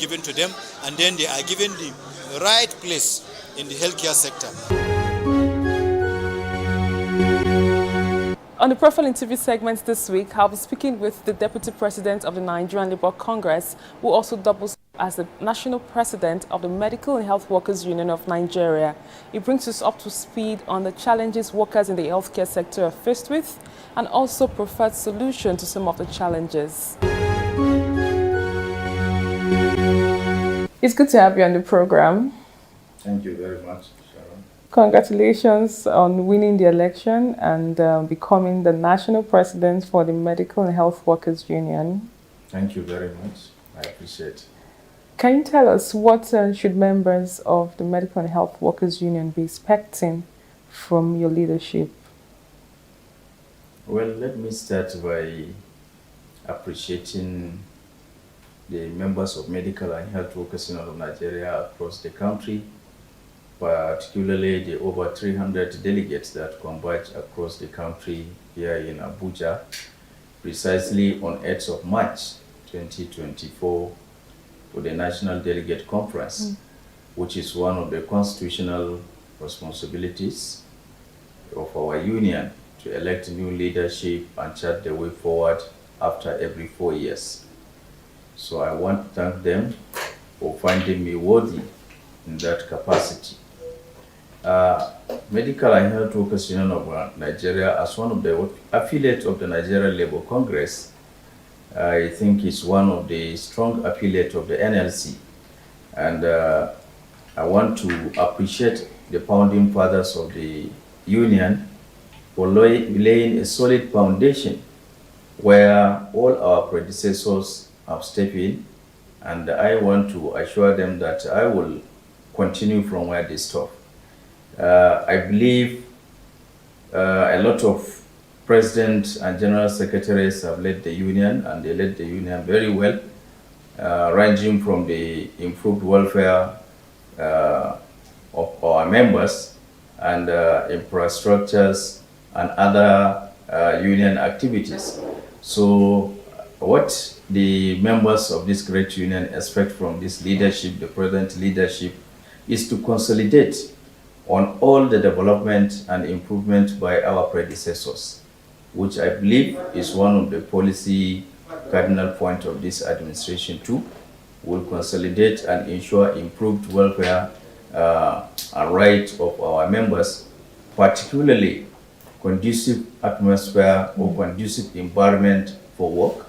given to them, and then they are given the right place in the healthcare sector. On the profile interview segment this week, I'll be speaking with the Deputy President of the Nigerian Labour Congress, who also doubles as the National President of the Medical and Health Workers Union of Nigeria. He brings us up to speed on the challenges workers in the healthcare sector are faced with, and also preferred solution to some of the challenges. It's good to have you on the program. Thank you very much, Sharon. Congratulations on winning the election and becoming the National President for the Medical and Health Workers Union. Thank you very much. I appreciate it. Can you tell us what should members of the Medical and Health Workers Union be expecting from your leadership? Well, let me start by appreciating the members of Medical and Health Workers Union of Nigeria across the country, particularly the over 300 delegates that converge across the country here in Abuja, precisely on 8th of March 2024 for the National Delegate Conference, which is one of the constitutional responsibilities of our union to elect new leadership and chart the way forward after every 4 years. So I want to thank them for finding me worthy in that capacity. Medical and Health Workers Union of Nigeria, as one of the affiliates of the Nigerian Labour Congress, I think it's one of the strong affiliates of the NLC. And I want to appreciate the founding fathers of the union for laying a solid foundation where all our predecessors have stepped in. And I want to assure them that I will continue from where they stop. I believe a lot of presidents and general secretaries have led the union, and they led the union very well, ranging from the improved welfare of our members and infrastructures and other union activities. So what the members of this great union expect from this leadership, the present leadership, is to consolidate on all the development and improvement by our predecessors, which I believe is one of the policy cardinal points of this administration too. Will consolidate and ensure improved welfare and rights of our members, particularly conducive atmosphere or conducive environment for work,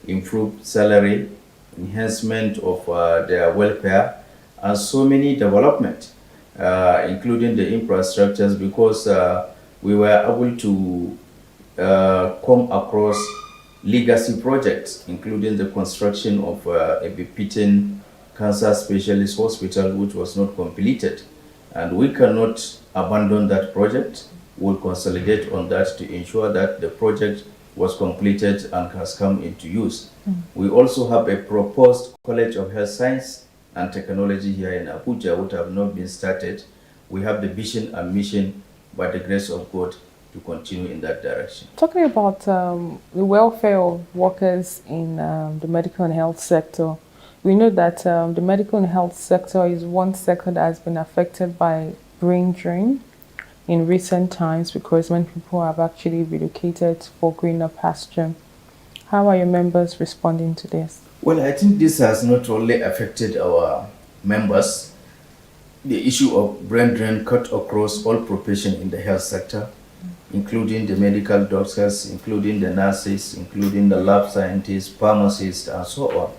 improved salary, enhancement of their welfare, and so many development, including the infrastructures, because we were able to come across legacy projects, including the construction of a befitting cancer specialist hospital, which was not completed. And we cannot abandon that project. We'll consolidate on that to ensure that the project was completed and has come into use. We also have a proposed College of Health Science and Technology here in Abuja, which have not been started. We have the vision and mission, by the grace of God, to continue in that direction. Talking about the welfare of workers in the medical and health sector, we know that the medical and health sector is one sector that has been affected by brain drain in recent times because many people have actually relocated for greener pasture. How are your members responding to this? Well, I think this has not only affected our members. The issue of brain drain cut across all professions in the health sector, including the medical doctors, including the nurses, including the lab scientists, pharmacists, and so on.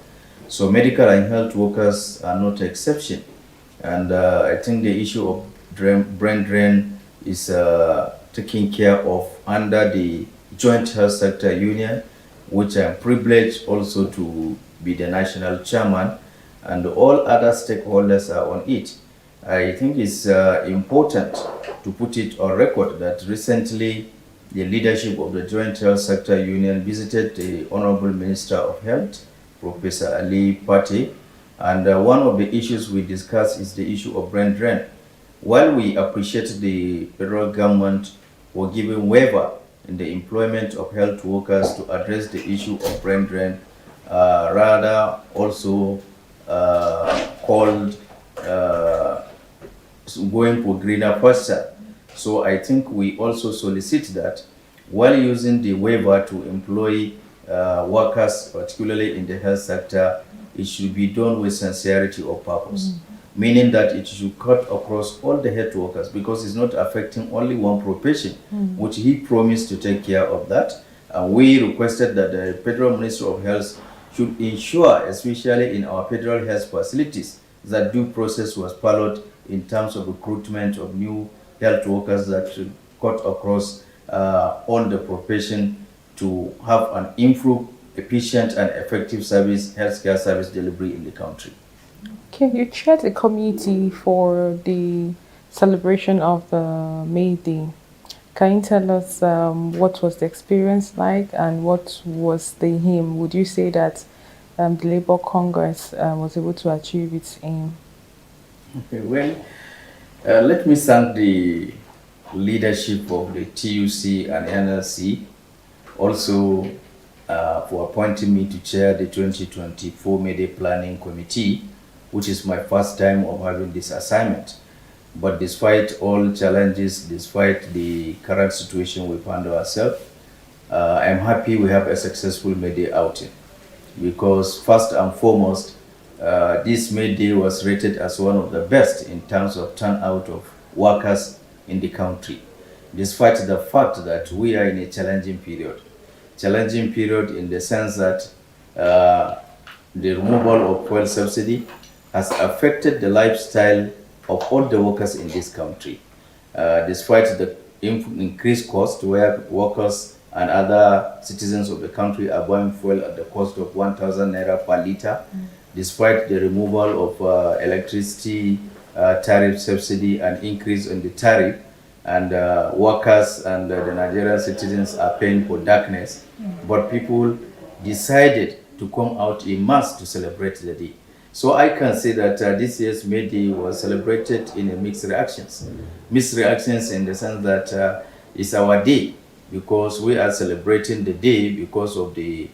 So medical and health workers are not an exception. And I think the issue of brain drain is taken care of under the Joint Health Sector Union, which I'm privileged also to be the national chairman, and all other stakeholders are on it. I think it's important to put it on record that recently the leadership of the Joint Health Sector Union visited the Honorable Minister of Health, Professor Ali Pate, and one of the issues we discussed is the issue of brain drain. While we appreciate the federal government for giving waiver in the employment of health workers to address the issue of brain drain, rather also called going for greener pasture. So I think we also solicit that while using the waiver to employ workers, particularly in the health sector, it should be done with sincerity of purpose, meaning that it should cut across all the health workers because it's not affecting only one profession, which he promised to take care of that. And we requested that the Federal Ministry of Health should ensure, especially in our federal health facilities, that due process was followed in terms of recruitment of new health workers that should cut across all the profession to have an improved, efficient, and effective healthcare service delivery in the country. Okay, you chaired the committee for the celebration of the May Day. Can you tell us what was the experience like and what was the aim? Would you say that the Labour Congress was able to achieve its aim? Okay, well, let me thank the leadership of the TUC and NLC also for appointing me to chair the 2024 May Day Planning Committee, which is my first time of having this assignment. But despite all challenges, despite the current situation we find ourselves, I'm happy we have a successful May Day outing because first and foremost, this May Day was rated as one of the best in terms of turnout of workers in the country, despite the fact that we are in a challenging period. Challenging period in the sense that the removal of fuel subsidy has affected the lifestyle of all the workers in this country. Despite the increased cost where workers and other citizens of the country are buying fuel at the cost of 1,000 naira per liter, despite the removal of electricity tariff subsidy and increase in the tariff, and workers and the Nigerian citizens are paying for darkness, but people decided to come out en masse to celebrate the day. So I can say that this year's May Day was celebrated in a mixed reactions. Mixed reactions in the sense that it's our day because we are celebrating the day because of the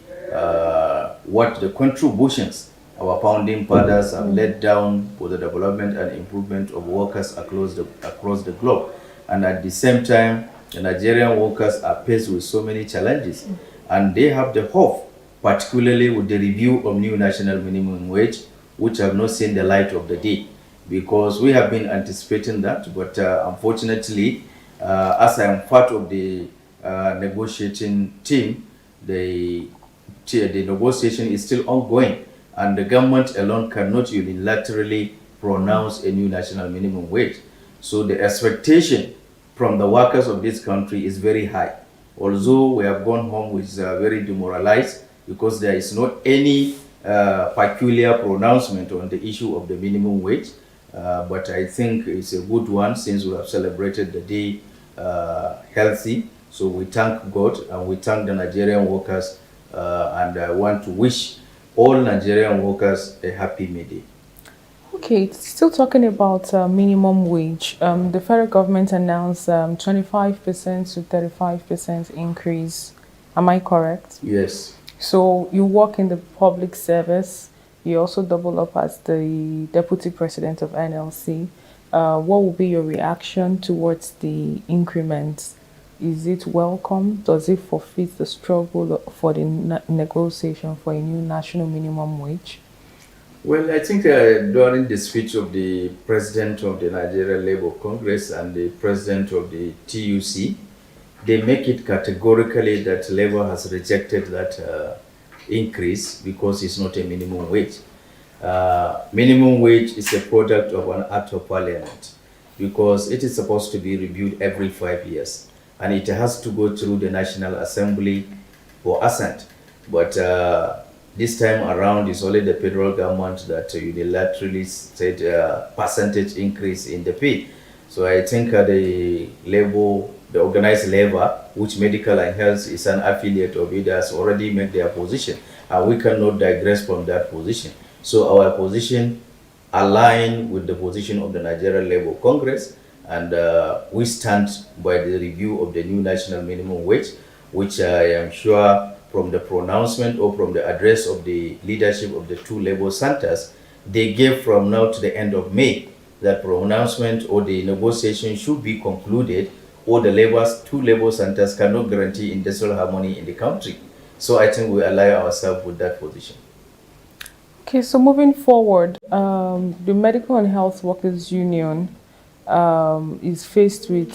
what the contributions our founding fathers have laid down for the development and improvement of workers across the globe. And at the same time, the Nigerian workers are faced with so many challenges, and they have the hope, particularly with the review of new national minimum wage, which have not seen the light of the day, because we have been anticipating that, but unfortunately, as I am part of the negotiating team, the negotiation is still ongoing, and the government alone cannot unilaterally pronounce a new national minimum wage. So the expectation from the workers of this country is very high. Although we have gone home with very demoralized because there is not any peculiar pronouncement on the issue of the minimum wage. But I think it's a good one since we have celebrated the day healthy. So we thank God and we thank the Nigerian workers, and I want to wish all Nigerian workers a happy May Day. Okay, still talking about minimum wage. The federal government announced 25% to 35% increase. Am I correct? Yes. So you work in the public service. You also double up as the deputy president of NLC. What will be your reaction towards the increment? Is it welcome? Does it forfeit the struggle for the negotiation for a new national minimum wage? Well, I think during the speech of the president of the Nigerian Labour Congress and the president of the TUC, they make it categorically that Labour has rejected that increase because it's not a minimum wage. Minimum wage is a product of an act of parliament because it is supposed to be reviewed every 5 years, and it has to go through the National Assembly for assent. But this time around, it's only the federal government that unilaterally said percentage increase in the pay. So I think the organized labor, which medical and health is an affiliate of it, has already made their position, and we cannot digress from that position. So our position align with the position of the Nigerian Labour Congress, and we stand by the review of the new national minimum wage, which I am sure from the pronouncement or from the address of the leadership of the two labor centers, they gave from now to the end of May, that pronouncement or the negotiation should be concluded, or the two labor centers cannot guarantee industrial harmony in the country. So I think we align ourselves with that position. Okay, so moving forward, the Medical and Health Workers Union is faced with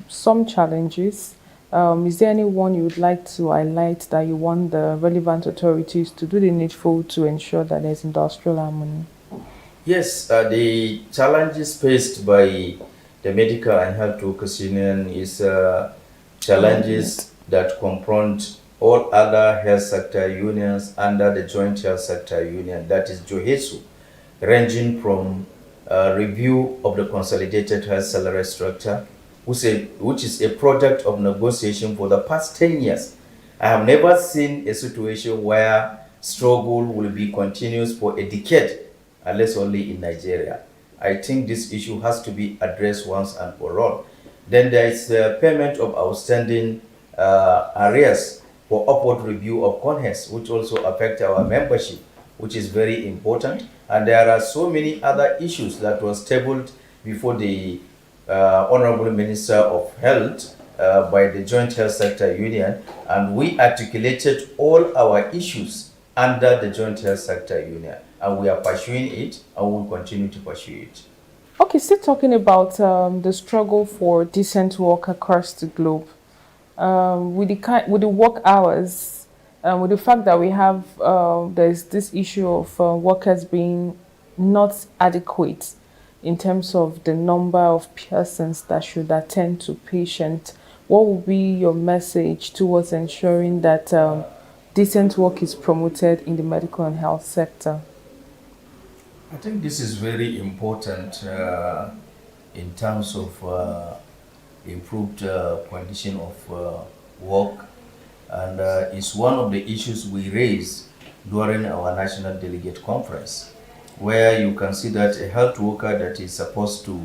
some challenges. Is there anyone you would like to highlight that you want the relevant authorities to do the needful to ensure that there's industrial harmony? Yes, the challenges faced by the Medical and Health Workers Union is challenges that confront all other health sector unions under the Joint Health Sector Union, that is JOHESU, ranging from review of the Consolidated Health Salary Structure, which is a product of negotiation for the past 10 years. I have never seen a situation where struggle will be continuous for a decade, unless only in Nigeria. I think this issue has to be addressed once and for all. Then there is the payment of outstanding arrears for upward review of CONHES, which also affect our membership, which is very important. And there are so many other issues that was tabled before the Honorable Minister of Health by the Joint Health Sector Union, and we articulated all our issues under the Joint Health Sector Union, and we are pursuing it and we will continue to pursue it. Okay, still talking about the struggle for decent work across the globe. With the work hours, with the fact that we have there's this issue of workers being not adequate in terms of the number of persons that should attend to patients, what would be your message towards ensuring that decent work is promoted in the medical and health sector? I think this is very important in terms of improved condition of work, and it's one of the issues we raised during our National Delegate Conference, where you can see that a health worker that is supposed to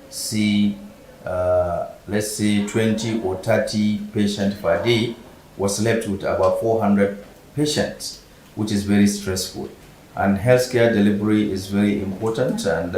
see, let's say, 20 or 30 patients per day was left with about 400 patients, which is very stressful. And healthcare delivery is very important, and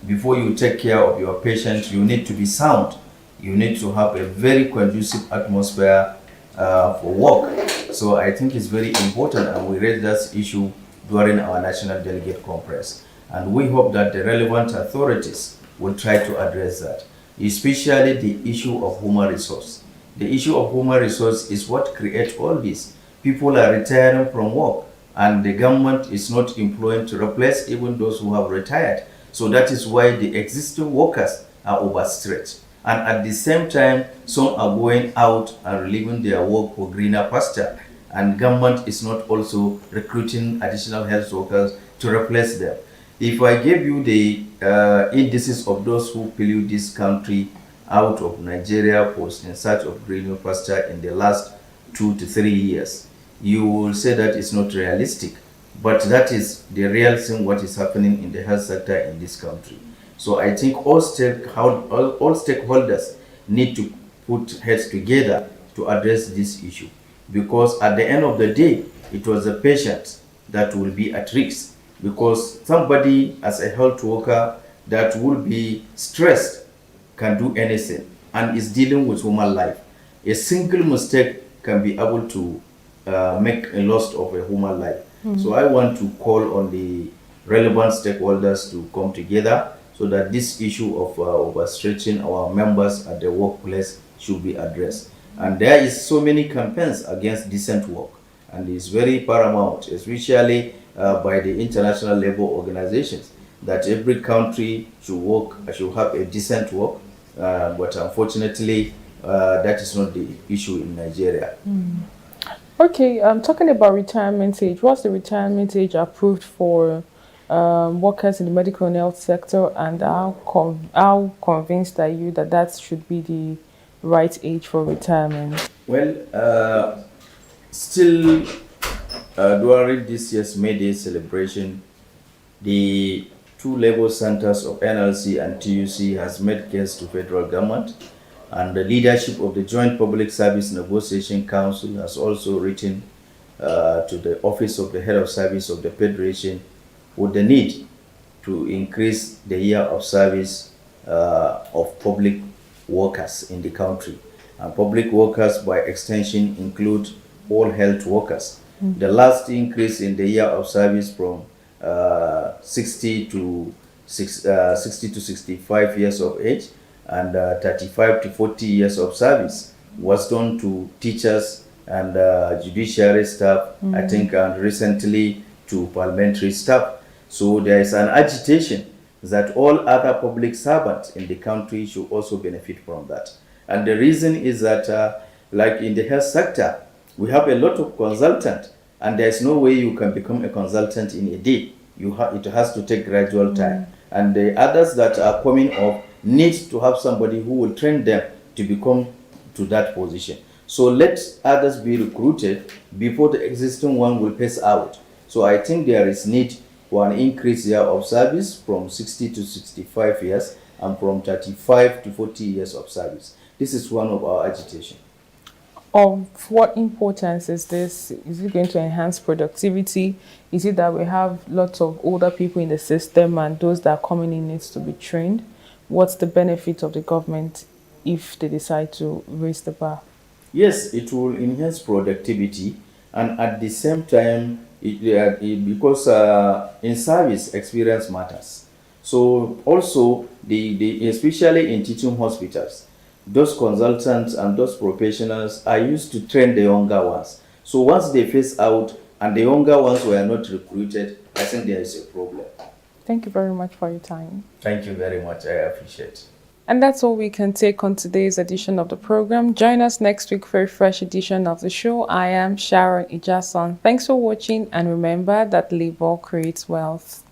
before you take care of your patient, you need to be sound. You need to have a very conducive atmosphere for work. So I think it's very important, and we raised that issue during our National Delegate Conference. And we hope that the relevant authorities will try to address that, especially the issue of human resource. The issue of human resource is what creates all this. People are retiring from work, and the government is not employing to replace even those who have retired. So that is why the existing workers are overstretched. And at the same time, some are going out and leaving their work for greener pasture, and government is not also recruiting additional health workers to replace them. If I give you the indices of those who pollute this country out of Nigeria for in search of greener pasture in the last 2 to 3 years, you will say that it's not realistic. But that is the real thing, what is happening in the health sector in this country. So I think all stakeholders need to put heads together to address this issue, because at the end of the day, it was the patient that will be at risk, because somebody as a health worker that will be stressed can do anything and is dealing with human life. A single mistake can be able to make a loss of a human life. So I want to call on the relevant stakeholders to come together so that this issue of overstretching our members at the workplace should be addressed. And there is so many campaigns against decent work, and it's very paramount, especially by the international labor organizations, that every country should have a decent work. But unfortunately, that is not the issue in Nigeria. Okay, talking about retirement age, what's the retirement age approved for workers in the medical and health sector, and how convinced are you that that should be the right age for retirement? Well, still during this year's May Day celebration, the two labor centers of NLC and TUC has made case to federal government, and the leadership of the Joint Public Service Negotiation Council has also written to the Office of the Head of Service of the Federation with the need to increase the year of service of public workers in the country. And public workers, by extension, include all health workers. The last increase in the year of service from 60 to 65 years of age and 35 to 40 years of service was done to teachers and judiciary staff, I think, and recently to parliamentary staff. So there is an agitation that all other public servants in the country should also benefit from that. And the reason is that, like in the health sector, we have a lot of consultants, and there is no way you can become a consultant in a day. It has to take gradual time. And the others that are coming up need to have somebody who will train them to become to that position. So let others be recruited before the existing one will pass out. So I think there is need for an increased year of service from 60 to 65 years and from 35 to 40 years of service. This is one of our agitation. Of what importance is this? Is it going to enhance productivity? Is it that we have lots of older people in the system and those that are coming in needs to be trained? What's the benefit of the government if they decide to raise the bar? Yes, it will enhance productivity, and at the same time, because in service, experience matters. So also, especially in teaching hospitals, those consultants and those professionals are used to train the younger ones. So once they phase out and the younger ones were not recruited, I think there is a problem. Thank you very much for your time. Thank you very much. I appreciate it. And that's all we can take on today's edition of the program. Join us next week for a fresh edition of the show. I am Sharon Ijason. Thanks for watching, and remember that labor creates wealth.